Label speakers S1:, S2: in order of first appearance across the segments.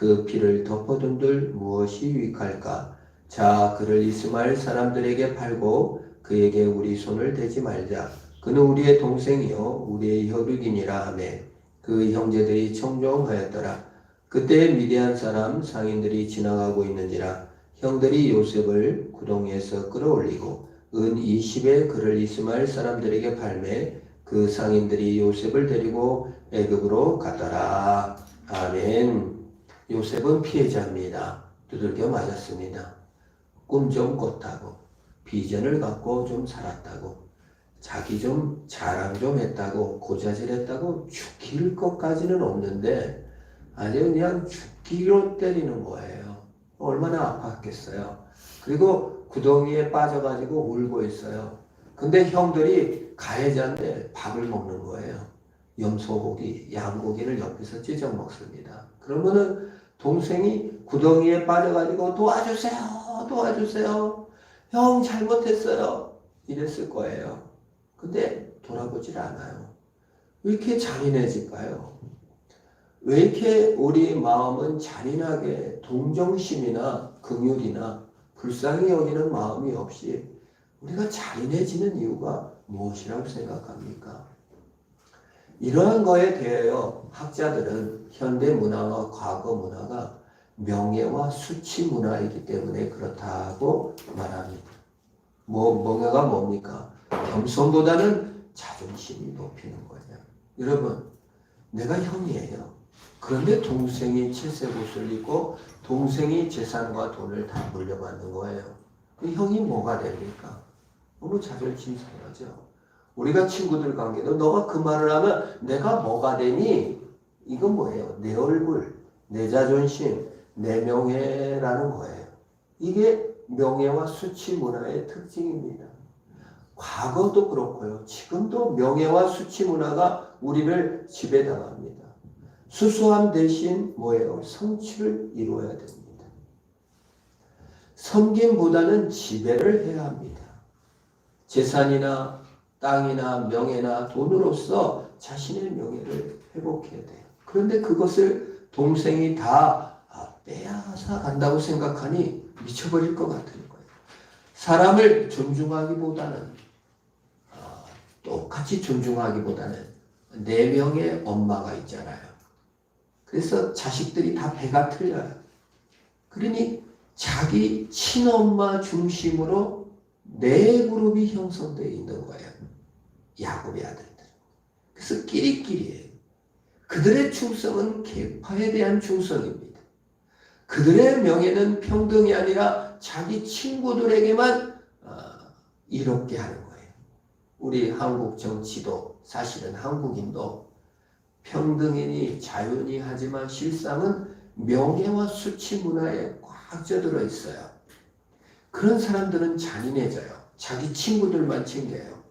S1: 그 피를 덮어둔들 무엇이 유익할까? 자, 그를 이스마엘 사람들에게 팔고 그에게 우리 손을 대지 말자. 그는 우리의 동생이요 우리의 혈육이니라 하며 그 형제들이 청종하였더라. 그때 미디안 사람 상인들이 지나가고 있는지라 형들이 요셉을 구덩이에서 끌어올리고 은 20에 그를 이스마엘 사람들에게 팔매 그 상인들이 요셉을 데리고 애굽으로 가더라. 아멘. 요셉은 피해자입니다. 두들겨 맞았습니다. 꿈 좀 꿨다고, 비전을 갖고 좀 살았다고, 자기 좀 자랑 좀 했다고, 고자질했다고 죽일 것까지는 없는데 아주 그냥 죽기로 때리는 거예요. 얼마나 아팠겠어요. 그리고 구덩이에 빠져가지고 울고 있어요. 근데 형들이 가해자인데 밥을 먹는 거예요. 염소고기, 양고기를 옆에서 찢어 먹습니다. 그러면은 동생이 구덩이에 빠져가지고 도와주세요, 도와주세요. 형 잘못했어요. 이랬을 거예요. 근데 돌아보질 않아요. 왜 이렇게 잔인해질까요? 왜 이렇게 우리 마음은 잔인하게 동정심이나 긍휼이나 불쌍히 여기는 마음이 없이 우리가 잔인해지는 이유가 무엇이라고 생각합니까? 이러한 거에 대하여 학자들은 현대 문화와 과거 문화가 명예와 수치 문화이기 때문에 그렇다고 말합니다. 명예가 뭡니까? 겸손보다는 자존심이 높이는 거예요. 여러분, 내가 형이에요. 그런데 동생이 칠세옷을 입고 동생이 재산과 돈을 다 물려받는 거예요. 그 형이 뭐가 됩니까? 너무 자존심 상하죠. 우리가 친구들 관계도 너가 그 말을 하면 내가 뭐가 되니? 이건 뭐예요? 내 얼굴, 내 자존심, 내 명예라는 거예요. 이게 명예와 수치 문화의 특징입니다. 과거도 그렇고요. 지금도 명예와 수치 문화가 우리를 지배당합니다. 수수함 대신 뭐예요? 성취를 이루어야 됩니다. 섬김보다는 지배를 해야 합니다. 재산이나 땅이나 명예나 돈으로서 자신의 명예를 회복해야 돼요. 그런데 그것을 동생이 다 빼앗아 간다고 생각하니 미쳐버릴 것 같은 거예요. 사람을 존중하기보다는 똑같이 존중하기보다는 네 명의 엄마가 있잖아요. 그래서 자식들이 다 배가 틀려요. 그러니 자기 친엄마 중심으로 네 그룹이 형성되어 있는 거예요. 야곱의 아들들. 그래서 끼리끼리예요. 그들의 충성은 계파에 대한 충성입니다. 그들의 명예는 평등이 아니라 자기 친구들에게만 이롭게 하는 거예요. 우리 한국 정치도 사실은 한국인도 평등이니 자유니 하지만 실상은 명예와 수치 문화에 꽉 젖들어 있어요. 그런 사람들은 잔인해져요. 자기 친구들만 챙겨요.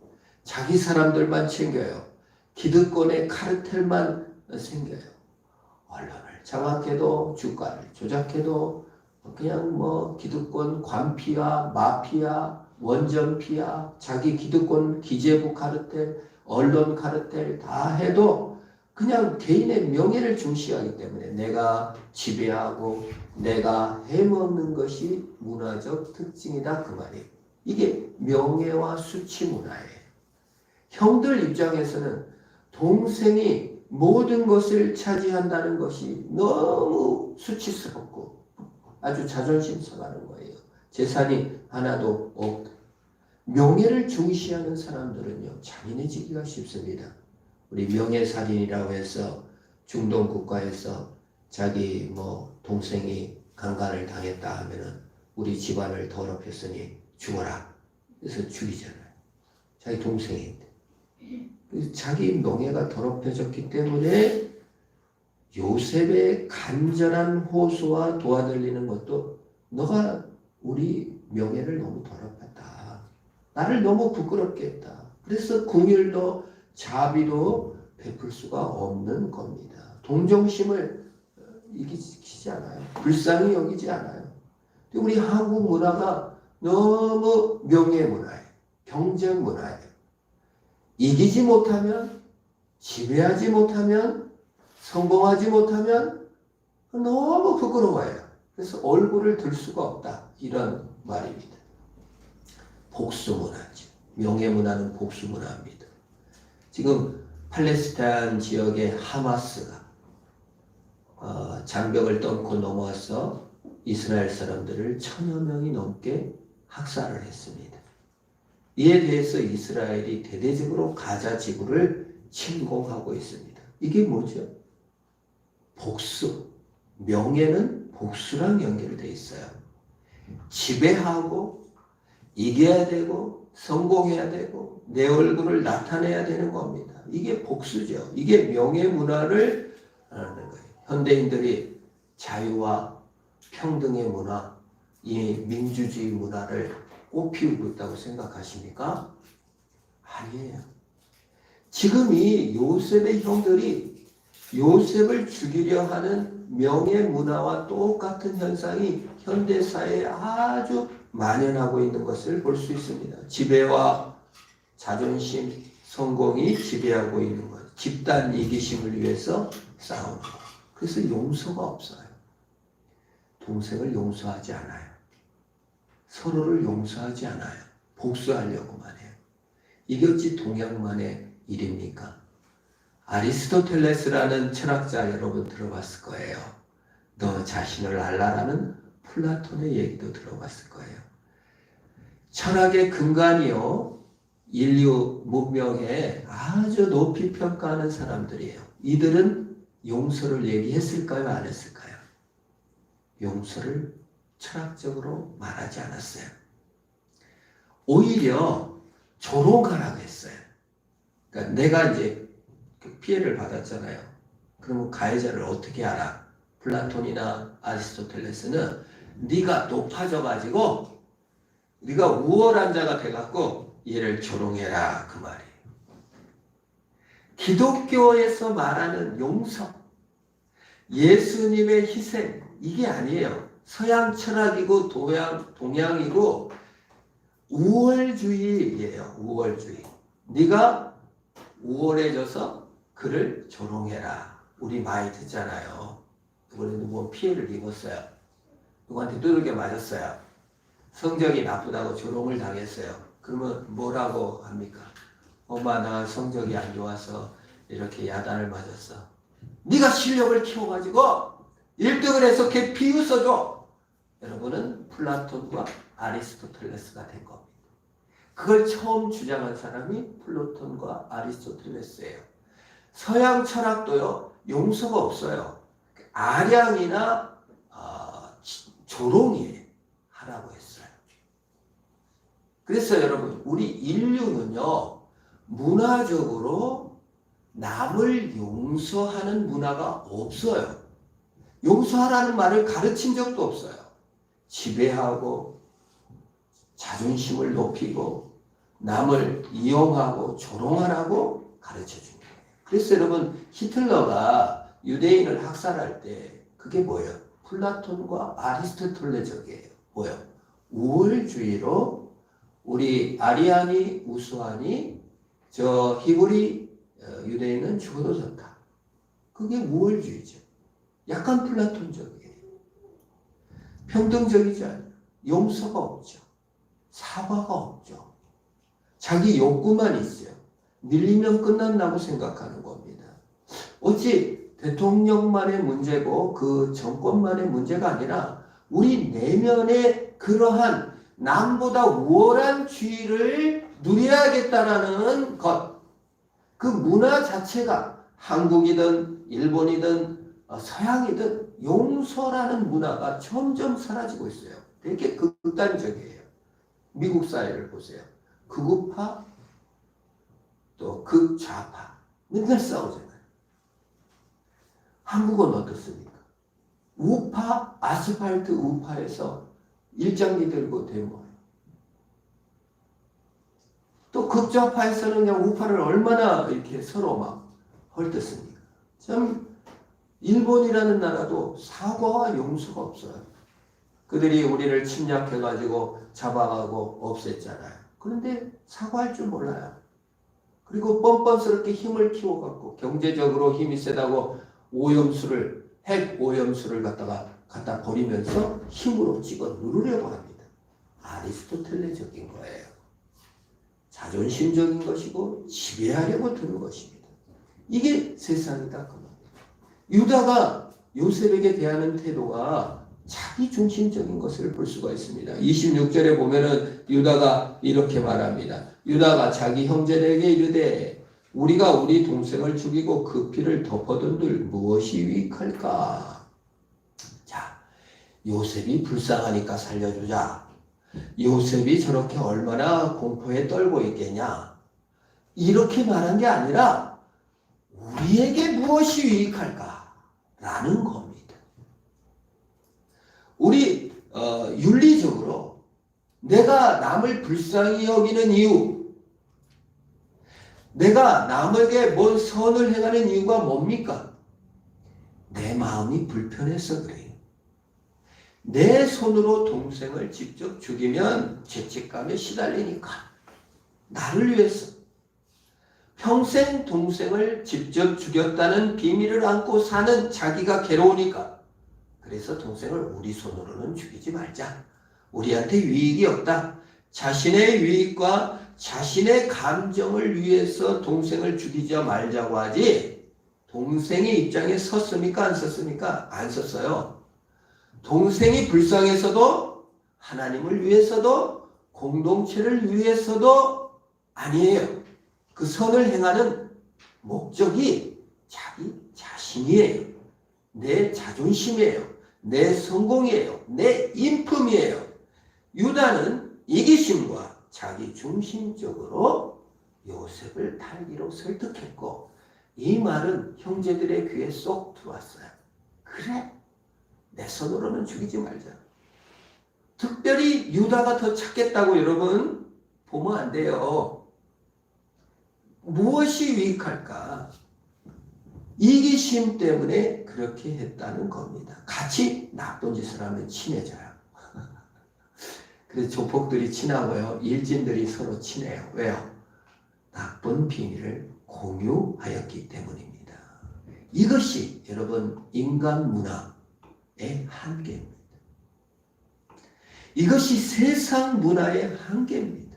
S1: 자기 사람들만 챙겨요. 기득권의 카르텔만 생겨요. 언론을 장악해도 주가를 조작해도 그냥 뭐 기득권 관피아, 마피아, 원전피아, 자기 기득권 기재부 카르텔, 언론 카르텔 다 해도 그냥 개인의 명예를 중시하기 때문에 내가 지배하고 내가 해먹는 것이 문화적 특징이다 그 말이에요. 이게 명예와 수치 문화예요. 형들 입장에서는 동생이 모든 것을 차지한다는 것이 너무 수치스럽고 아주 자존심 상하는 거예요. 재산이 하나도 없다. 명예를 중시하는 사람들은요 잔인해지기가 쉽습니다. 우리 명예살인이라고 해서 중동 국가에서 자기 동생이 강간을 당했다 하면은 우리 집안을 더럽혔으니 죽어라. 그래서 죽이잖아요. 자기 동생인데. 자기 명예가 더럽혀졌기 때문에 요셉의 간절한 호소와 도와드리는 것도 너가 우리 명예를 너무 더럽혔다. 나를 너무 부끄럽게 했다. 그래서 긍휼도 자비도 베풀 수가 없는 겁니다. 동정심을 이기지 않아요. 불쌍히 여기지 않아요. 우리 한국 문화가 너무 명예 문화예요. 경쟁 문화예요. 이기지 못하면, 지배하지 못하면, 성공하지 못하면 너무 부끄러워해요. 그래서 얼굴을 들 수가 없다. 이런 말입니다. 복수문화죠. 명예문화는 복수문화입니다. 지금 팔레스타인 지역의 하마스가 장벽을 뚫고 넘어와서 이스라엘 사람들을 1000여 명이 넘게 학살을 했습니다. 이에 대해서 이스라엘이 대대적으로 가자 지구를 침공하고 있습니다. 이게 뭐죠? 복수. 명예는 복수랑 연결되어 있어요. 지배하고 이겨야 되고 성공해야 되고 내 얼굴을 나타내야 되는 겁니다. 이게 복수죠. 이게 명예문화를 하는 거예요. 현대인들이 자유와 평등의 문화, 이 민주주의 문화를 꽃피우고 있다고 생각하십니까? 아니에요. 지금 이 요셉의 형들이 요셉을 죽이려 하는 명예문화와 똑같은 현상이 현대사회에 아주 만연하고 있는 것을 볼 수 있습니다. 지배와 자존심, 성공이 지배하고 있는 것. 집단 이기심을 위해서 싸우는 것. 그래서 용서가 없어요. 동생을 용서하지 않아요. 서로를 용서하지 않아요. 복수하려고만 해요. 이것이 동양만의 일입니까? 아리스토텔레스라는 철학자 여러분 들어봤을 거예요. 너 자신을 알라라는 플라톤의 얘기도 들어봤을 거예요. 철학의 근간이요. 인류 문명에 아주 높이 평가하는 사람들이에요. 이들은 용서를 얘기했을까요? 안 했을까요? 용서를 철학적으로 말하지 않았어요. 오히려 조롱하라고 했어요. 그러니까 내가 이제 피해를 받았잖아요. 그러면 가해자를 어떻게 알아? 플라톤이나 아리스토텔레스는 네가 높아져가지고 네가 우월한 자가 돼갖고 얘를 조롱해라 그 말이에요. 기독교에서 말하는 용서, 예수님의 희생 이게 아니에요. 서양 철학이고 동양이고 우월주의예요. 우월주의. 네가 우월해져서 그를 조롱해라. 우리 많이 듣잖아요. 이번에 누구 피해를 입었어요. 누구한테 두들겨 맞았어요. 성적이 나쁘다고 조롱을 당했어요. 그러면 뭐라고 합니까? 엄마 나 성적이 안 좋아서 이렇게 야단을 맞았어. 네가 실력을 키워가지고 1등을 해서 걔 비웃어줘. 여러분은 플라톤과 아리스토텔레스가 된 겁니다. 그걸 처음 주장한 사람이 플라톤과 아리스토텔레스예요. 서양 철학도요. 용서가 없어요. 아량이나 조롱이 하라고 했어요. 그래서 여러분 우리 인류는요. 문화적으로 남을 용서하는 문화가 없어요. 용서하라는 말을 가르친 적도 없어요. 지배하고 자존심을 높이고 남을 이용하고 조롱하라고 가르쳐준 거예요. 그래서 여러분 히틀러가 유대인을 학살할 때 그게 뭐예요? 플라톤과 아리스토텔레적이에요. 뭐예요? 우월주의로 우리 아리안이 우수하니 저 히브리 유대인은 죽어도 좋다. 그게 우월주의죠. 약간 플라톤적이에요. 평등적이지 않아요. 용서가 없죠. 사과가 없죠. 자기 욕구만 있어요. 밀리면 끝난다고 생각하는 겁니다. 어찌 대통령만의 문제고 그 정권만의 문제가 아니라 우리 내면의 그러한 남보다 우월한 주의를 누려야겠다라는 것. 그 문화 자체가 한국이든 일본이든 서양이든 용서라는 문화가 점점 사라지고 있어요. 되게 극단적이에요. 미국 사회를 보세요. 극우파 또 극좌파 맨날 싸우잖아요. 한국은 어떻습니까? 우파, 아스팔트 우파에서 일장기 들고 데모해요. 또 극좌파에서는 그냥 우파를 얼마나 이렇게 서로 막 헐뜯습니까? 참 일본이라는 나라도 사과와 용서가 없어요. 그들이 우리를 침략해가지고 잡아가고 없앴잖아요. 그런데 사과할 줄 몰라요. 그리고 뻔뻔스럽게 힘을 키워갖고 경제적으로 힘이 세다고 오염수를 핵 오염수를 갖다 버리면서 힘으로 찍어 누르려고 합니다. 아리스토텔레적인 거예요. 자존심적인 것이고 지배하려고 드는 것입니다. 이게 세상이다 그 말이에요. 유다가 요셉에게 대하는 태도가 자기 중심적인 것을 볼 수가 있습니다. 26절에 보면은 유다가 이렇게 말합니다. 유다가 자기 형제들에게 이르되 우리가 우리 동생을 죽이고 그 피를 덮어둔들 무엇이 유익할까? 자, 요셉이 불쌍하니까 살려주자. 요셉이 저렇게 얼마나 공포에 떨고 있겠냐? 이렇게 말한 게 아니라 우리에게 무엇이 유익할까? 라는 겁니다. 우리 윤리적으로 내가 남을 불쌍히 여기는 이유, 내가 남에게 뭔 선을 행하는 이유가 뭡니까? 내 마음이 불편해서 그래요. 내 손으로 동생을 직접 죽이면 죄책감에 시달리니까. 나를 위해서. 평생 동생을 직접 죽였다는 비밀을 안고 사는 자기가 괴로우니까. 그래서 동생을 우리 손으로는 죽이지 말자. 우리한테 유익이 없다. 자신의 유익과 자신의 감정을 위해서 동생을 죽이지 말자고 하지, 동생의 입장에 섰습니까? 안 섰습니까? 안 섰어요. 동생이 불쌍해서도, 하나님을 위해서도, 공동체를 위해서도 아니에요. 그 선을 행하는 목적이 자기 자신이에요. 내 자존심이에요. 내 성공이에요. 내 인품이에요. 유다는 이기심과 자기 중심적으로 요셉을 탈기로 설득했고, 이 말은 형제들의 귀에 쏙 들어왔어요. 그래, 내 손으로는 죽이지 말자. 특별히 유다가 더 찾겠다고 여러분 보면 안 돼요. 무엇이 유익할까? 이기심 때문에 그렇게 했다는 겁니다. 같이 나쁜 짓을 하면 친해져요. 그래서 조폭들이 친하고요. 일진들이 서로 친해요. 왜요? 나쁜 비밀을 공유하였기 때문입니다. 이것이 여러분 인간 문화의 한계입니다. 이것이 세상 문화의 한계입니다.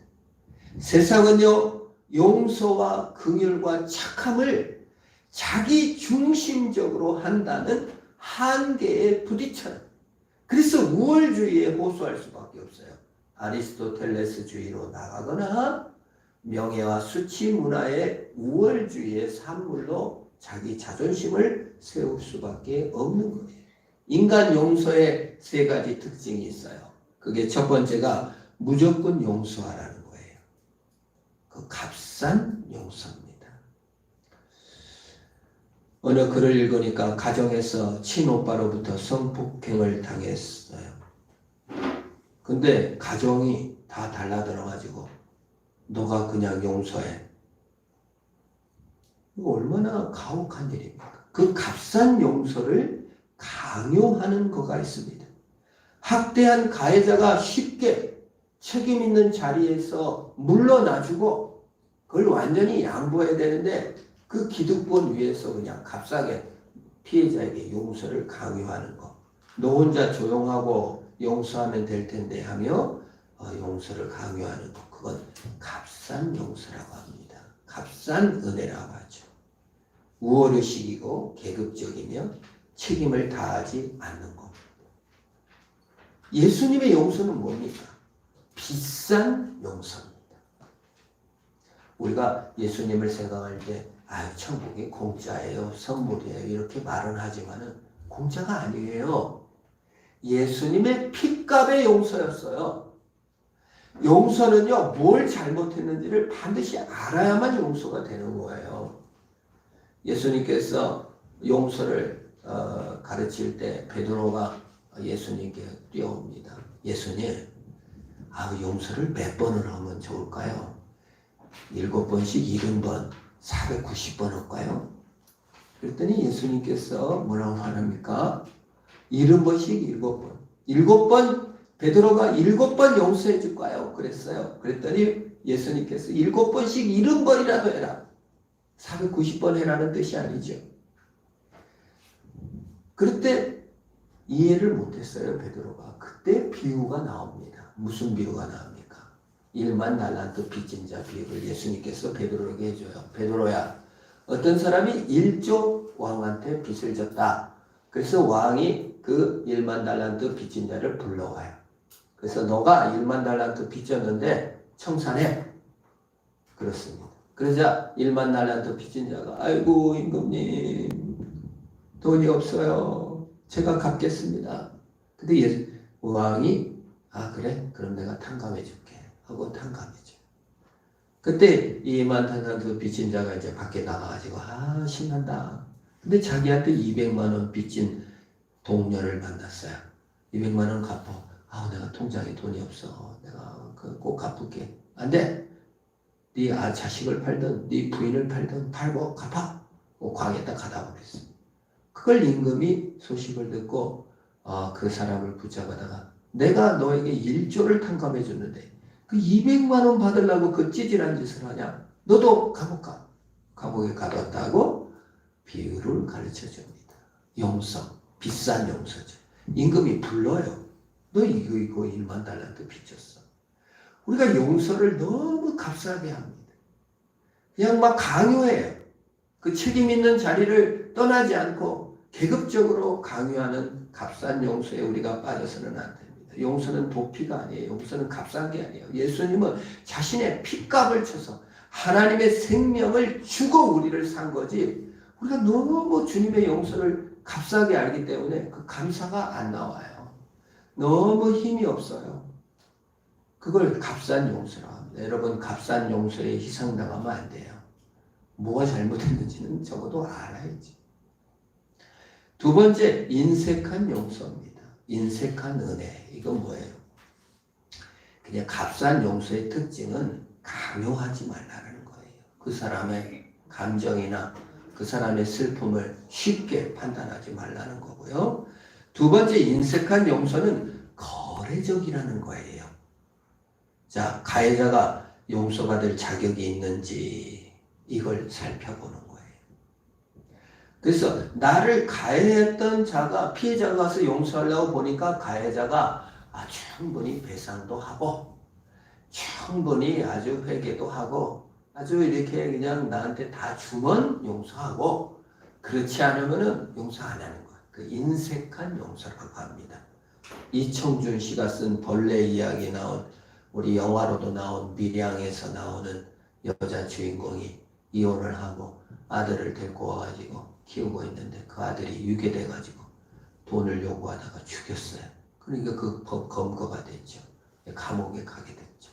S1: 세상은요, 용서와 긍휼과 착함을 자기 중심적으로 한다는 한계에 부딪혀요. 그래서 우월주의에 호소할 수밖에 없어요. 아리스토텔레스주의로 나가거나 명예와 수치 문화의 우월주의의 산물로 자기 자존심을 세울 수밖에 없는 거예요. 인간 용서의 세 가지 특징이 있어요. 그게 첫 번째가 무조건 용서하라는 거예요. 그 값싼 용서입니다. 어느 글을 읽으니까 가정에서 친오빠로부터 성폭행을 당했어요. 근데 가정이 다 달라들어가지고 너가 그냥 용서해. 이거 얼마나 가혹한 일입니까? 그 값싼 용서를 강요하는 거가 있습니다. 학대한 가해자가 쉽게 책임 있는 자리에서 물러나주고 그걸 완전히 양보해야 되는데 그 기득권 위에서 그냥 값싸게 피해자에게 용서를 강요하는 거. 너 혼자 조용하고 용서하면 될 텐데 하며 용서를 강요하는 거. 그건 값싼 용서라고 합니다. 값싼 은혜라고 하죠. 우월의식이고 계급적이며 책임을 다하지 않는 겁니다. 예수님의 용서는 뭡니까? 비싼 용서입니다. 우리가 예수님을 생각할 때 천국이 공짜예요, 선물이에요 이렇게 말은 하지만은 공짜가 아니에요. 예수님의 핏값의 용서였어요. 용서는요, 뭘 잘못했는지를 반드시 알아야만 용서가 되는 거예요. 예수님께서 용서를 가르칠 때 베드로가 예수님께 뛰어옵니다. 예수님, 용서를 몇 번을 하면 좋을까요? 7번씩 70번, 490번 할까요? 그랬더니 예수님께서 뭐라고 하십니까? 70번씩 7번. 7번, 베드로가 7번 용서해 줄까요? 그랬어요. 그랬더니 예수님께서 7번씩 70번이라도 해라. 490번 해라는 뜻이 아니죠. 그때 이해를 못했어요, 베드로가. 그때 비유가 나옵니다. 무슨 비유가 나옵니까? 1만 달란트 빚진 자 비유를 예수님께서 베드로에게 해줘요. 베드로야, 어떤 사람이 1조 왕한테 빚을 졌다. 그래서 왕이 그 1만 달란트 빚진 자를 불러와요. 그래서 너가 1만 달란트 빚졌는데 청산해. 그렇습니다. 그러자 1만 달란트 빚진 자가 아이고 임금님 돈이 없어요. 제가 갚겠습니다. 근데 왕이 그래? 그럼 내가 탕감해 줄게 하고 탕감해 줘요. 그때 2만 달란트 빚진 자가 이제 밖에 나가가지고 신난다. 근데 자기한테 200만 원 빚진 동료를 만났어요. 200만 원 갚어. 내가 통장에 돈이 없어. 내가 꼭 갚을게. 안 돼. 네 자식을 팔든 네 부인을 팔든 팔고 갚아. 광에다 가다 버렸어. 그걸 임금이 소식을 듣고 그 사람을 붙잡아다가 내가 너에게 1조를 탕감해 줬는데 그 200만 원 받으려고 그 찌질한 짓을 하냐? 너도 감옥 가. 감옥에 가뒀다고 비유를 가르쳐 줍니다. 용서, 비싼 용서죠. 임금이 불러요. 너 이거 1만 달란트 빚졌어. 우리가 용서를 너무 값싸게 합니다. 그냥 막 강요해요. 그 책임 있는 자리를 떠나지 않고 계급적으로 강요하는 값싼 용서에 우리가 빠져서는 안 됩니다. 용서는 도피가 아니에요. 용서는 값싼 게 아니에요. 예수님은 자신의 핏값을 쳐서 하나님의 생명을 주고 우리를 산 거지. 우리가 너무 주님의 용서를 값싸게 알기 때문에 그 감사가 안 나와요. 너무 힘이 없어요. 그걸 값싼 용서라고 합니다. 여러분, 값싼 용서에 희생당하면 안 돼요. 뭐가 잘못했는지는 적어도 알아야지. 두 번째, 인색한 용서입니다. 인색한 은혜. 이건 뭐예요? 그냥 값싼 용서의 특징은 강요하지 말라는 거예요. 그 사람의 감정이나 그 사람의 슬픔을 쉽게 판단하지 말라는 거고요. 두 번째, 인색한 용서는 거래적이라는 거예요. 자, 가해자가 용서받을 자격이 있는지 이걸 살펴보는 거예요. 그래서 나를 가해했던 자가 피해자가 가서 용서하려고 보니까 가해자가 충분히 배상도 하고 충분히 아주 회개도 하고 아주 이렇게 그냥 나한테 다 주면 용서하고 그렇지 않으면은 용서 안 하는 거예요. 그 인색한 용서라고 합니다. 이청준 씨가 쓴 벌레 이야기 나온 우리 영화로도 나온 밀양에서 나오는 여자 주인공이 이혼을 하고 아들을 데리고 와가지고 키우고 있는데 그 아들이 유괴돼가지고 돈을 요구하다가 죽였어요. 그러니까 그 법 검거가 됐죠. 감옥에 가게 됐죠.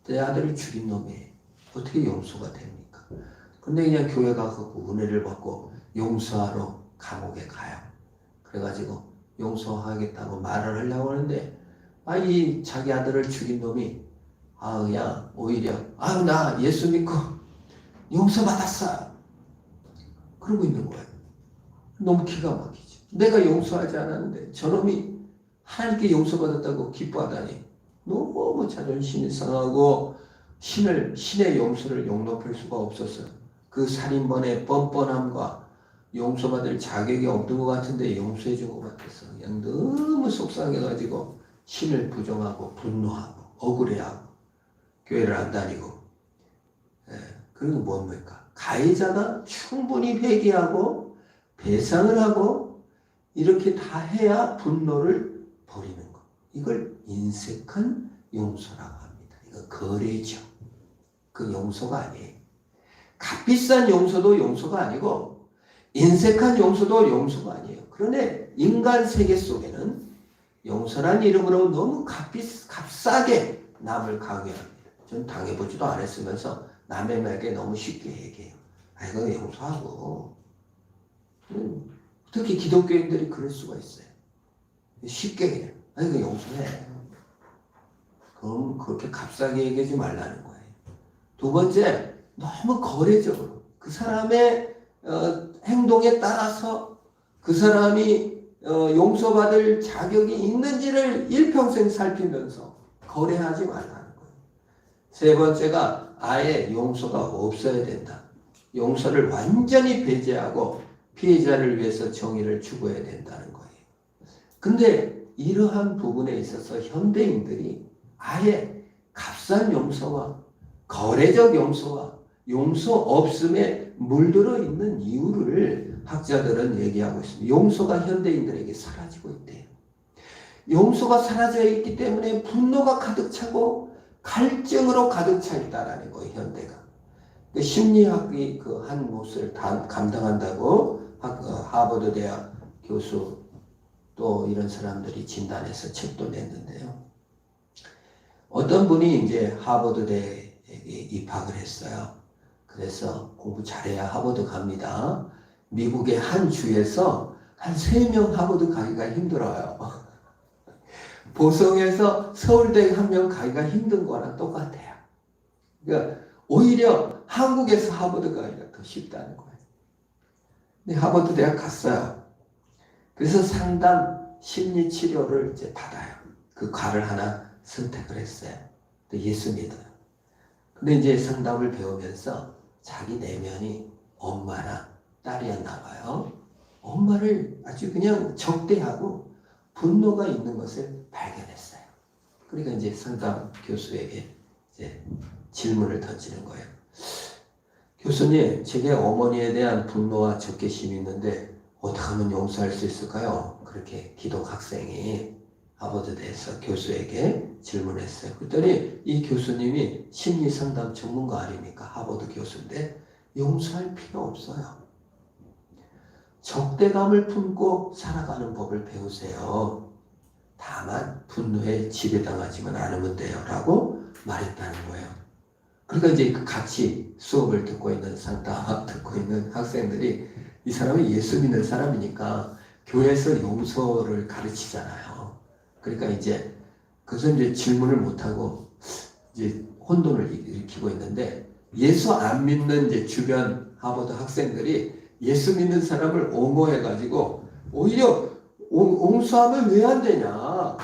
S1: 내 아들을 죽인 놈이 어떻게 용서가 됩니까? 근데 그냥 교회 가서 은혜를 받고 용서하러 감옥에 가요. 그래가지고 용서하겠다고 말을 하려고 하는데 이 자기 아들을 죽인 놈이 그냥 오히려 나 예수 믿고 용서받았어. 그러고 있는 거예요. 너무 기가 막히죠. 내가 용서하지 않았는데 저놈이 하나님께 용서받았다고 기뻐하다니 너무 자존심이 상하고 신의 용서를 용납할 수가 없었어요. 그 살인범의 뻔뻔함과 용서받을 자격이 없는 것 같은데 용서해 준 것 같아서 그냥 너무 속상해가지고 신을 부정하고 분노하고 억울해하고 교회를 안 다니고 그리고 뭡니까? 가해자가 충분히 회개하고 배상을 하고 이렇게 다 해야 분노를 버리는 것. 이걸 인색한 용서라고 합니다. 이거 거래죠. 그 용서가 아니에요. 값비싼 용서도 용서가 아니고 인색한 용서도 용서가 아니에요. 그런데 인간 세계 속에는 용서란 이름으로 너무 값싸게 남을 강요합니다. 전 당해보지도 않았으면서 남의 말에 너무 쉽게 얘기해요. 이거 용서하고. 특히 기독교인들이 그럴 수가 있어요. 쉽게 그냥 이거 용서해. 그럼 그렇게 값싸게 얘기하지 말라는 거예요. 두 번째, 너무 거래적으로 그 사람의 행동에 따라서 그 사람이 용서받을 자격이 있는지를 일평생 살피면서 거래하지 말라는 거예요. 세 번째가 아예 용서가 없어야 된다. 용서를 완전히 배제하고 피해자를 위해서 정의를 추구해야 된다는 거예요. 근데 이러한 부분에 있어서 현대인들이 아예 값싼 용서와 거래적 용서와 용서 없음에 물들어 있는 이유를 학자들은 얘기하고 있습니다. 용서가 현대인들에게 사라지고 있대요. 용서가 사라져 있기 때문에 분노가 가득 차고 갈증으로 가득 차 있다라는 거예요, 현대가. 심리학이 그 한 몫을 감당한다고 하버드 대학 교수 또 이런 사람들이 진단해서 책도 냈는데요. 어떤 분이 이제 하버드대에 입학을 했어요. 그래서 공부 잘해야 하버드 갑니다. 미국의 한 주에서 한 3명 하버드 가기가 힘들어요. 보성에서 서울대 한 명 가기가 힘든 거랑 똑같아요. 그러니까 오히려 한국에서 하버드 가기가 더 쉽다는 거예요. 근데 하버드 대학 갔어요. 그래서 상담 심리 치료를 이제 받아요. 그 과를 하나 선택을 했어요. 또 예수 믿어요. 근데 이제 상담을 배우면서 자기 내면이 엄마나 딸이었나 봐요. 엄마를 아주 그냥 적대하고 분노가 있는 것을 발견했어요. 그러니까 이제 상담 교수에게 이제 질문을 던지는 거예요. 교수님, 제게 어머니에 대한 분노와 적개심이 있는데 어떻게 하면 용서할 수 있을까요? 그렇게 기독 학생이 하버드대에서 교수에게 질문했어요. 그랬더니 이 교수님이 심리상담 전문가 아닙니까? 하버드 교수인데 용서할 필요 없어요. 적대감을 품고 살아가는 법을 배우세요. 다만 분노에 지배당하지만 않으면 돼요. 라고 말했다는 거예요. 그러니까 이제 같이 수업을 듣고 있는 상담 듣고 있는 학생들이 이 사람이 예수 믿는 사람이니까 교회에서 용서를 가르치잖아요. 그러니까 이제 그래서 이제 질문을 못하고 이제 혼돈을 일으키고 있는데 예수 안 믿는 이제 주변 하버드 학생들이 예수 믿는 사람을 옹호해가지고 오히려 옹수하면 왜 안 되냐?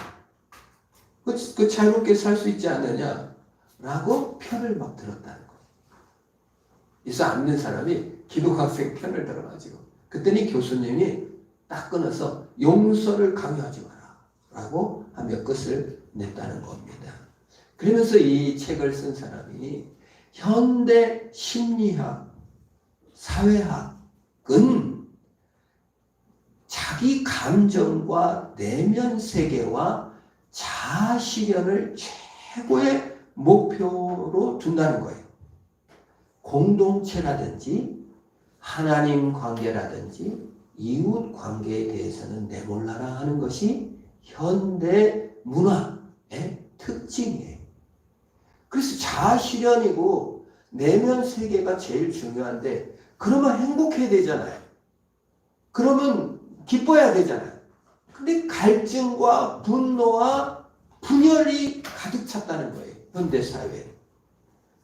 S1: 그 자유롭게 살 수 있지 않느냐? 라고 편을 막 들었다는 거예요. 예수 안 믿는 사람이 기독 학생 편을 들어가지고 그랬더니 교수님이 딱 끊어서 용서를 강요하지 마라 라고 하며 끝을 냈다는 겁니다. 그러면서 이 책을 쓴 사람이 현대 심리학, 사회학은 자기 감정과 내면 세계와 자아 실현을 최고의 목표로 둔다는 거예요. 공동체라든지 하나님 관계라든지 이웃 관계에 대해서는 내몰라라 하는 것이 현대 문화의 특징이에요. 그래서 자아 실현이고 내면 세계가 제일 중요한데 그러면 행복해야 되잖아요. 그러면 기뻐야 되잖아요. 근데 갈증과 분노와 분열이 가득 찼다는 거예요. 현대사회에.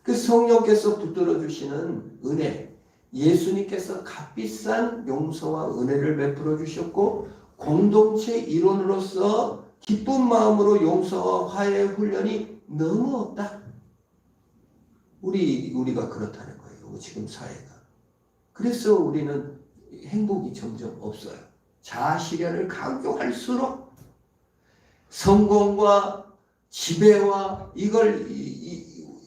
S1: 그 성령께서 붙들어 주시는 은혜, 예수님께서 값비싼 용서와 은혜를 베풀어 주셨고 공동체 일원으로서 기쁜 마음으로 용서와 화해의 훈련이 너무 없다. 우리가 그렇다는 거예요. 지금 사회가. 그래서 우리는 행복이 점점 없어요. 자아 실현을 강조할수록 성공과 지배와 이걸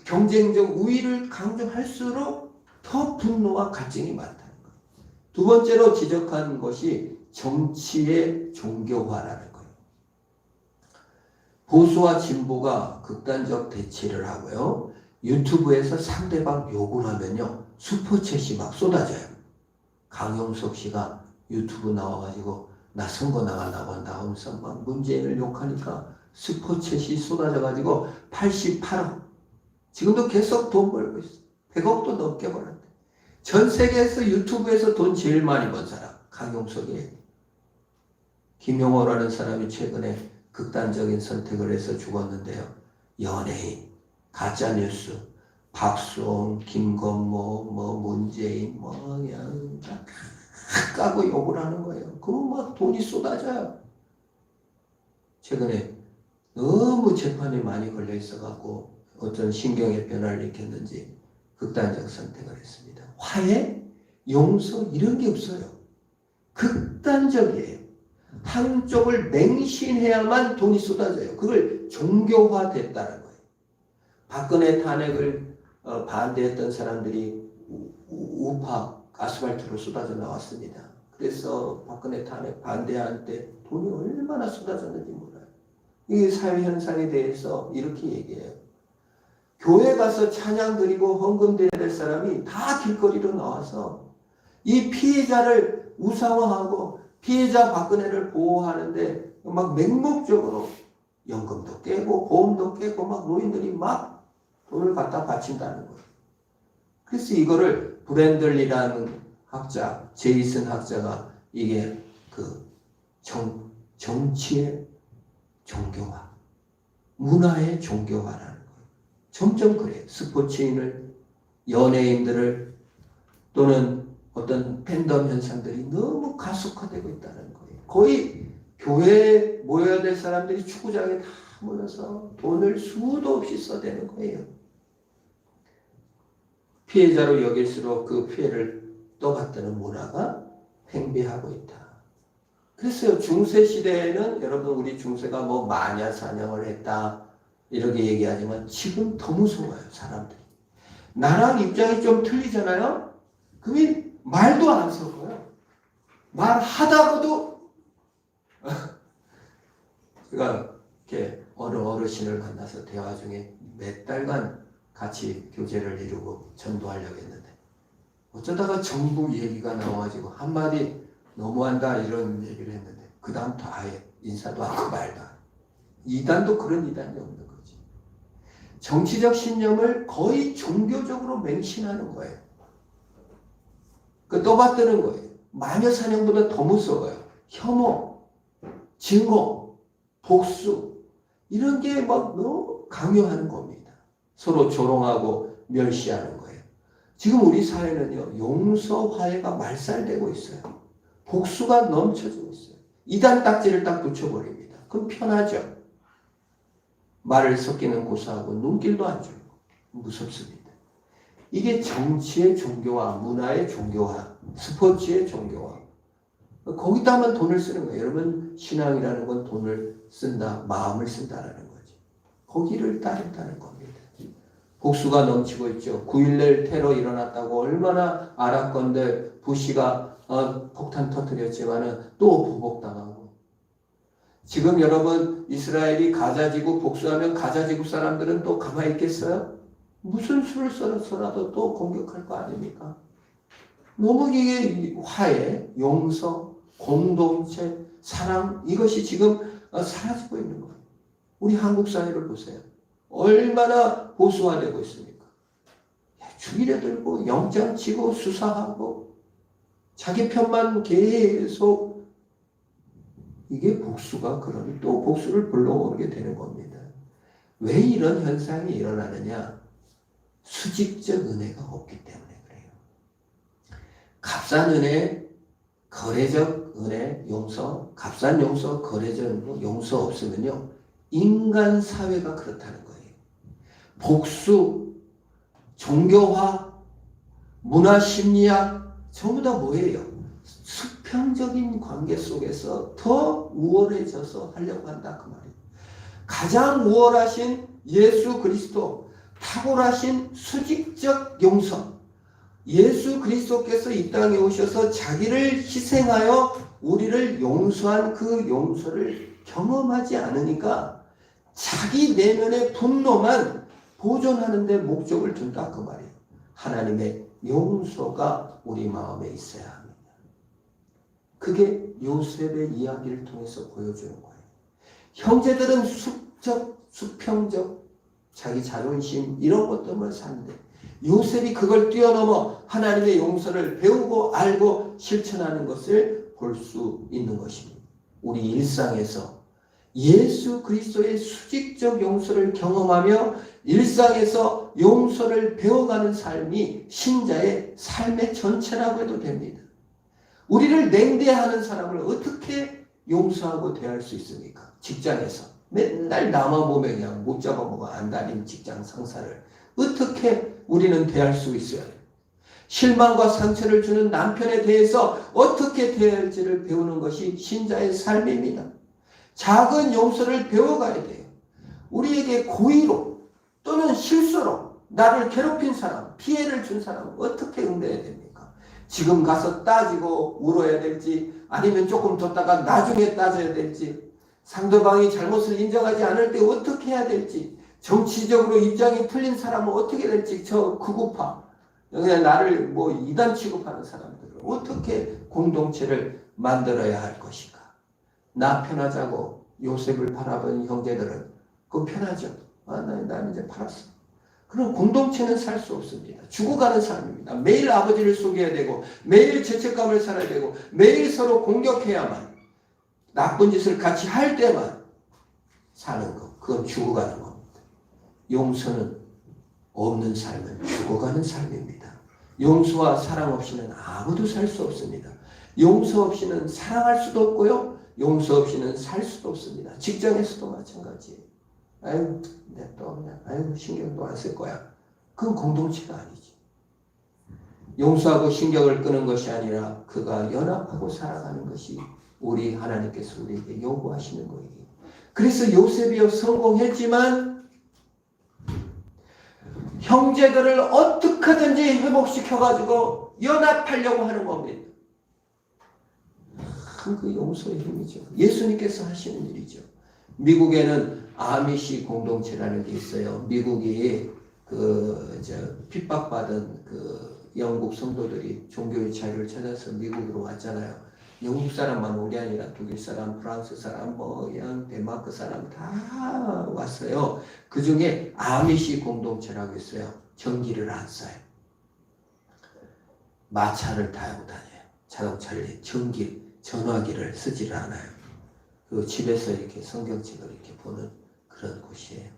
S1: 경쟁적 우위를 강조할수록 더 분노와 갈증이 많다는 거예요. 두 번째로 지적한 것이 정치의 종교화라는 거예요. 보수와 진보가 극단적 대치를 하고요. 유튜브에서 상대방 욕을 하면요. 슈퍼챗이 막 쏟아져요. 강용석 씨가 유튜브 나와가지고 나 선거 나가려고 한다 하면서 막 문재인을 욕하니까 슈퍼챗이 쏟아져가지고 88억. 지금도 계속 돈 벌고 있어. 100억도 넘게 벌었대. 전 세계에서 유튜브에서 돈 제일 많이 번 사람 강용석이에요. 김용호라는 사람이 최근에 극단적인 선택을 해서 죽었는데요. 연예인, 가짜뉴스, 박수홍, 김건모, 문재인, 그냥 다 까고 욕을 하는 거예요. 그럼 막 돈이 쏟아져요. 최근에 너무 재판이 많이 걸려 있어갖고 어떤 신경의 변화를 일으켰는지 극단적 선택을 했습니다. 화해, 용서 이런 게 없어요. 극단적이에요. 한쪽을 맹신해야만 돈이 쏟아져요. 그걸 종교화됐다는 거예요. 박근혜 탄핵을 반대했던 사람들이 우파 아스팔트로 쏟아져 나왔습니다. 그래서 박근혜 탄핵 반대할 때 돈이 얼마나 쏟아졌는지 몰라요. 이 사회 현상에 대해서 이렇게 얘기해요. 교회 가서 찬양 드리고 헌금 드려야 될 사람이 다 길거리로 나와서 이 피해자를 우상화하고 피해자 박근혜를 보호하는데 막 맹목적으로 연금도 깨고 보험도 깨고 막 노인들이 막 돈을 갖다 바친다는 거예요. 그래서 이거를 브랜들리라는 학자, 제이슨 학자가 이게 그 정치의 종교화, 문화의 종교화라는 거예요. 점점 그래요. 스포츠인을, 연예인들을 또는 어떤 팬덤 현상들이 너무 가속화되고 있다는 거예요. 거의 교회에 모여야 될 사람들이 축구장에 다 모여서 돈을 수도 없이 써대는 거예요. 피해자로 여길수록 그 피해를 떠받드는 문화가 팽배하고 있다. 그래서 중세 시대에는 여러분 우리 중세가 뭐 마녀 사냥을 했다 이렇게 얘기하지만 지금 더 무서워요. 사람들이. 나랑 입장이 좀 틀리잖아요. 그러면 말도 안 섞어요. 말하다가도 제가 이렇게 어느 어르신을 만나서 대화 중에 몇 달간 같이 교제를 이루고 전도하려고 했는데 어쩌다가 정부 얘기가 나와가지고 한마디 너무한다 이런 얘기를 했는데 그 다음부터 아예 인사도 하고 말도 안. 이단도 그런 이단이 없는 거지. 정치적 신념을 거의 종교적으로 맹신하는 거예요. 그 떠받드는 거예요. 마녀 사냥보다 더 무서워요. 혐오, 증오, 복수 이런 게 막 너무 강요하는 겁니다. 서로 조롱하고 멸시하는 거예요. 지금 우리 사회는요, 용서, 화해가 말살되고 있어요. 복수가 넘쳐지고 있어요. 이단 딱지를 딱 붙여버립니다. 그럼 편하죠. 말을 섞이는 고사하고 눈길도 안 주고 무섭습니다. 이게 정치의 종교화, 문화의 종교화, 스포츠의 종교화. 거기다만 돈을 쓰는 거예요. 여러분 신앙이라는 건 돈을 쓴다, 마음을 쓴다라는 거죠. 거기를 따른다는 겁니다. 복수가 넘치고 있죠. 9.11 테러 일어났다고 얼마나 알았건데 부시가 폭탄 터뜨렸지만은 또 보복당하고. 지금 여러분 이스라엘이 가자지구 복수하면 가자지구 사람들은 또 가만히 있겠어요? 무슨 수를 써서라도 또 공격할 거 아닙니까? 너무 이게 화해, 용서, 공동체, 사랑 이것이 지금 사라지고 있는 거예요. 우리 한국 사회를 보세요. 얼마나 보수화되고 있습니까? 주의를 들고 영장 치고 수사하고 자기 편만 계속 이게 복수가 그러니 또 복수를 불러오게 되는 겁니다. 왜 이런 현상이 일어나느냐? 수직적 은혜가 없기 때문에 그래요. 값싼 은혜, 거래적 은혜, 용서, 값싼 용서, 거래적 용서 없으면요. 인간 사회가 그렇다는 거예요. 복수, 종교화, 문화심리학 전부 다 뭐예요? 수평적인 관계 속에서 더 우월해져서 하려고 한다 그 말이에요. 가장 우월하신 예수 그리스도, 탁월하신 수직적 용서. 예수 그리스도께서 이 땅에 오셔서 자기를 희생하여 우리를 용서한 그 용서를 경험하지 않으니까 자기 내면의 분노만 보존하는 데 목적을 둔다 그 말이에요. 하나님의 용서가 우리 마음에 있어야 합니다. 그게 요셉의 이야기를 통해서 보여주는 거예요. 형제들은 수평적 자기 자존심 이런 것 때문에 사는데 요셉이 그걸 뛰어넘어 하나님의 용서를 배우고 알고 실천하는 것을 볼 수 있는 것입니다. 우리 일상에서 예수 그리스도의 수직적 용서를 경험하며 일상에서 용서를 배워가는 삶이 신자의 삶의 전체라고 해도 됩니다. 우리를 냉대하는 사람을 어떻게 용서하고 대할 수 있습니까? 직장에서 맨날 나만 보면 그냥 못 잡아먹어 안 다닌 직장 상사를 어떻게 우리는 대할 수 있어요? 실망과 상처를 주는 남편에 대해서 어떻게 대해야 할지를 배우는 것이 신자의 삶입니다. 작은 용서를 배워가야 돼요. 우리에게 고의로 또는 실수로 나를 괴롭힌 사람, 피해를 준 사람은 어떻게 응대해야 됩니까? 지금 가서 따지고 울어야 될지, 아니면 조금 뒀다가 나중에 따져야 될지, 상대방이 잘못을 인정하지 않을 때 어떻게 해야 될지, 정치적으로 입장이 틀린 사람은 어떻게 될지, 저 극우파, 그냥 나를 뭐 이단 취급하는 사람들을 어떻게 공동체를 만들어야 할 것인가? 나 편하자고 요셉을 바라본 형제들은 그거 편하죠. 나는 이제 팔았어. 그럼 공동체는 살 수 없습니다. 죽어가는 삶입니다. 매일 아버지를 속여야 되고, 매일 죄책감을 살아야 되고, 매일 서로 공격해야만, 나쁜 짓을 같이 할 때만 사는 것. 그건 죽어가는 겁니다. 용서는 없는 삶은 죽어가는 삶입니다. 용서와 사랑 없이는 아무도 살 수 없습니다. 용서 없이는 사랑할 수도 없고요. 용서 없이는 살 수도 없습니다. 직장에서도 마찬가지예요. 아유, 내가 또 그냥, 아유, 신경도 안 쓸 거야. 그건 공동체가 아니지. 용서하고 신경을 끄는 것이 아니라 그가 연합하고 살아가는 것이 우리 하나님께서 우리에게 요구하시는 거예요. 그래서 요셉이 성공했지만 형제들을 어떻게 하든지 회복시켜가지고 연합하려고 하는 겁니다. 그 용서의 힘이죠. 예수님께서 하시는 일이죠. 미국에는 아미시 공동체라는 게 있어요. 미국이 핍박받은 영국 성도들이 종교의 자유를 찾아서 미국으로 왔잖아요. 영국 사람만 온 게 아니라 독일 사람, 프랑스 사람, 덴마크 사람 다 왔어요. 그 중에 아미시 공동체라고 있어요. 전기를 안 써요. 마차를 타고 다녀요. 자동차를, 전화기를 쓰지를 않아요. 그 집에서 이렇게 성경책을 이렇게 보는 그런 곳이에요.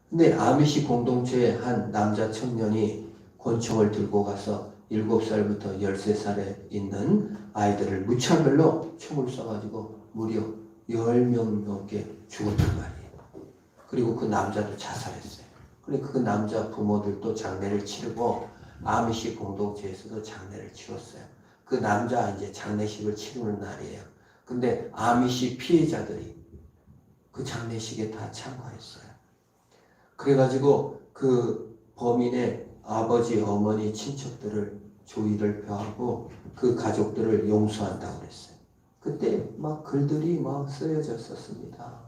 S1: 근데 아미시 공동체의 한 남자 청년이 권총을 들고 가서 7살부터 13살에 있는 아이들을 무차별로 총을 쏴가지고 무려 10명 넘게 죽었단 말이에요. 그리고 그 남자도 자살했어요. 그리고 그 남자 부모들도 장례를 치르고 아미시 공동체에서도 장례를 치렀어요. 그 남자 이제 장례식을 치르는 날이에요. 근데 아미시 피해자들이 그 장례식에 다 참가했어요. 그래가지고 그 범인의 아버지, 어머니, 친척들을 조의를 표하고 그 가족들을 용서한다고 그랬어요. 그때 막 글들이 막 쓰여졌었습니다.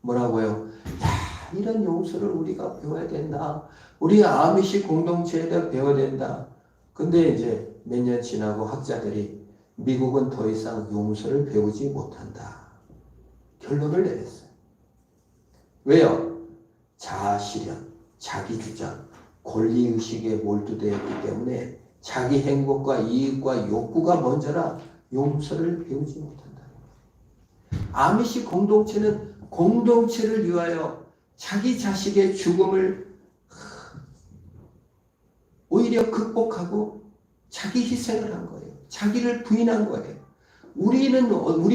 S1: 뭐라고요? 야, 이런 용서를 우리가 배워야 된다. 우리 아미시 공동체에다 배워야 된다. 근데 이제 몇 년 지나고 학자들이 미국은 더 이상 용서를 배우지 못한다. 결론을 내렸어요. 왜요? 자아실현, 자기주장, 권리의식에 몰두되어 있기 때문에 자기 행복과 이익과 욕구가 먼저라 용서를 배우지 못한다. 아미시 공동체는 공동체를 위하여 자기 자식의 죽음을 오히려 극복하고 자기 희생을 한 거예요. 자기를 부인한 거예요. 우리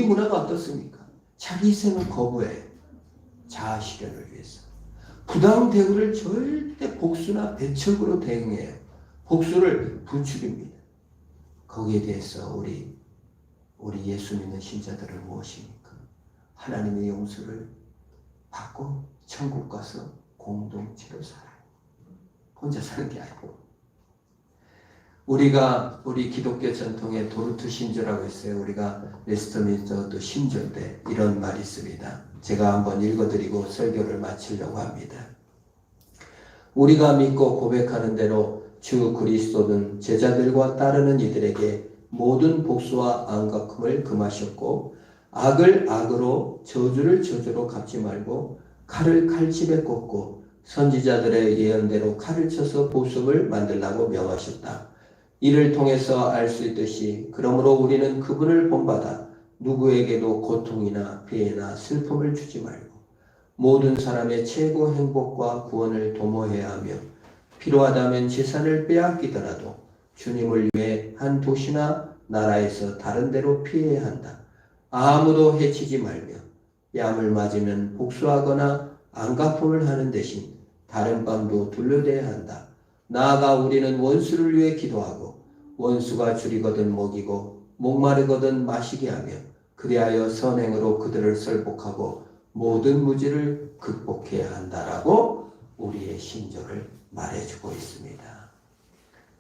S1: 문화가 어떻습니까? 자기 희생을 거부해요. 자아 실현을 위해서. 부당 대우를 절대 복수나 배척으로 대응해요. 복수를 부추깁니다. 거기에 대해서 우리 예수 믿는 신자들은 무엇입니까? 하나님의 용서를 받고 천국 가서 공동체로 살아요. 혼자 사는 게 아니고. 우리 기독교 전통의 도르트 신조라고 있어요. 우리가 웨스트민스터 신조 때 이런 말이 있습니다. 제가 한번 읽어드리고 설교를 마치려고 합니다. 우리가 믿고 고백하는 대로 주 그리스도는 제자들과 따르는 이들에게 모든 복수와 안갚음을 금하셨고 악을 악으로 저주를 저주로 갚지 말고 칼을 칼집에 꽂고 선지자들의 예언대로 칼을 쳐서 보습을 만들라고 명하셨다. 이를 통해서 알 수 있듯이 그러므로 우리는 그분을 본받아 누구에게도 고통이나 피해나 슬픔을 주지 말고 모든 사람의 최고 행복과 구원을 도모해야 하며 필요하다면 재산을 빼앗기더라도 주님을 위해 한 도시나 나라에서 다른 데로 피해야 한다. 아무도 해치지 말며 뺨을 맞으면 복수하거나 안갚음을 하는 대신 다른 뺨도 둘러대야 한다. 나아가 우리는 원수를 위해 기도하고 원수가 줄이거든 먹이고 목마르거든 마시게 하며 그리하여 선행으로 그들을 설복하고 모든 무지를 극복해야 한다라고 우리의 신조를 말해주고 있습니다.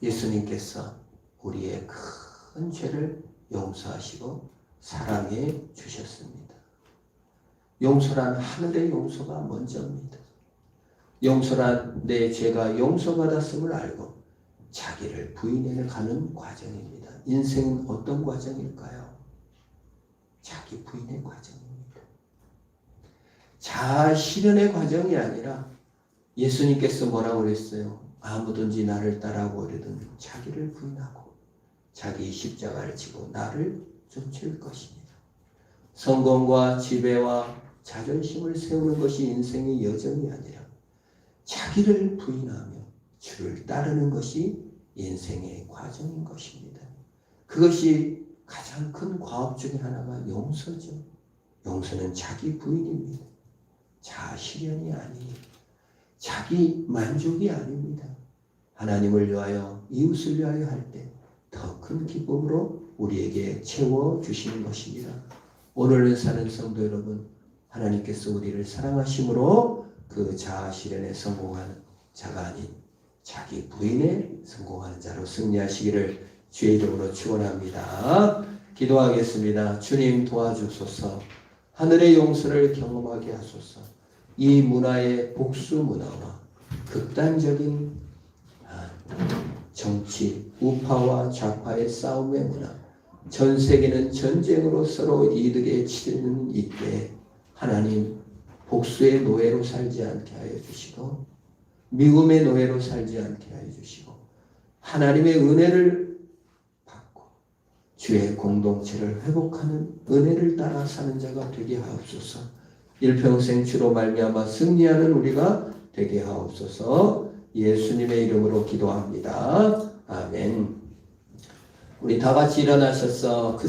S1: 예수님께서 우리의 큰 죄를 용서하시고 사랑해 주셨습니다. 용서란 하늘의 용서가 먼저입니다. 용서란 내 죄가 용서받았음을 알고 자기를 부인해 가는 과정입니다. 인생은 어떤 과정일까요? 자기 부인의 과정입니다. 자아 실현의 과정이 아니라 예수님께서 뭐라고 그랬어요? 아무든지 나를 따라오려든 자기를 부인하고 자기 십자가를 지고 나를 쫓을 것입니다. 성공과 지배와 자존심을 세우는 것이 인생의 여정이 아니라 자기를 부인하며 주를 따르는 것이 인생의 과정인 것입니다. 그것이 가장 큰 과업 중에 하나가 용서죠. 용서는 자기 부인입니다. 자아 실현이 아니에요. 자기 만족이 아닙니다. 하나님을 위하여 이웃을 위하여 할 때 더 큰 기쁨으로 우리에게 채워주시는 것입니다. 오늘을 사는 성도 여러분, 하나님께서 우리를 사랑하심으로 그 자아 실현에 성공하는 자가 아닌 자기 부인에 성공하는 자로 승리하시기를 주의 이름으로 축원합니다. 기도하겠습니다. 주님 도와주소서. 하늘의 용서를 경험하게 하소서. 이 문화의 복수 문화와 극단적인 정치, 우파와 좌파의 싸움의 문화, 전 세계는 전쟁으로 서로 이득에 치르는 이때 하나님 복수의 노예로 살지 않게 하여 주시고 미움의 노예로 살지 않게 하여 주시고 하나님의 은혜를 받고 주의 공동체를 회복하는 은혜를 따라 사는 자가 되게 하옵소서. 일평생 주로 말미암아 승리하는 우리가 되게 하옵소서. 예수님의 이름으로 기도합니다. 아멘. 우리 다 같이 일어나셔서 그